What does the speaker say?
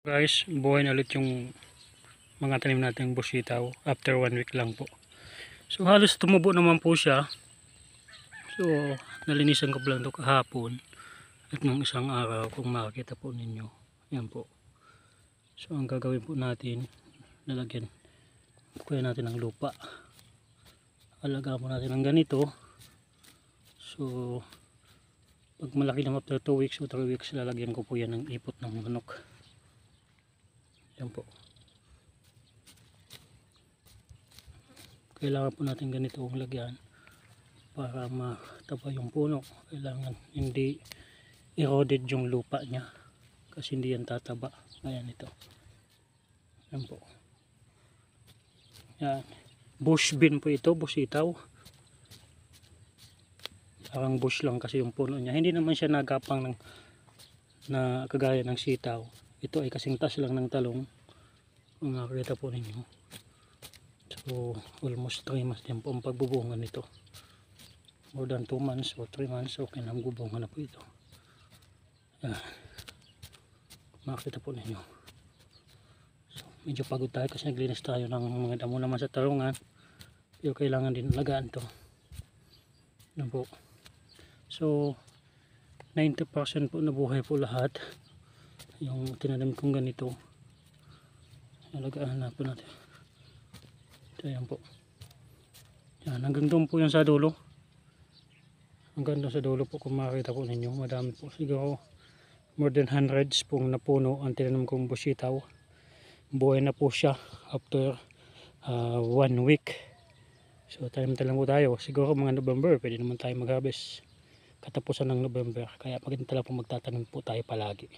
Guys, buhay na ulit yung mga tanim natin busitaw after 1 week lang po. So halos tumubo naman po siya. So nalinisan ko lang ito kahapon at nung isang araw kung makikita po ninyo. Yan po. So ang gagawin po natin, lalagyan kuya natin ng lupa. Alagaan po natin ng ganito. So pag malaki naman after 2 weeks o 3 weeks, lalagyan ko po yan ng ipot ng manok. Yan po. Kailangan po natin ganito ang lagyan para mataba yung puno. Kailangan hindi eroded yung lupa niya kasi hindi yan tataba. Ayan ito. Yan po. Yan. Bush bean po ito, busitaw. Parang bush lang kasi yung puno niya. Hindi naman siya nagapang na kagaya ng sitaw. Ito ay kasing taas lang ng talong. Kung nakakita po ninyo. So almost 3 months din po ang pagbubungan nito. More than 2 months o 3 months okay na ang bubungan na po ito. Makikita po ninyo. So medyo pagod tayo kasi naglinis tayo ng mga damo naman sa tarungan. Pero kailangan din alagaan to. Yan po. So 90% po nabuhay po lahat. Yung tinanim kong ganito, alagaan na po natin. So yan po. Yan, hanggang doon po yan sa dulo. Hanggang doon sa dulo po kung makikita po ninyo. Madami po. Siguro more than hundreds pong napuno ang tinanim kong busitaw. Buhay na po siya after 1 week. So tanim lang po tayo. Siguro mga November pwede naman tayo mag-harvest. Katapusan ng November. Kaya maganda lang po magtatanim po tayo palagi.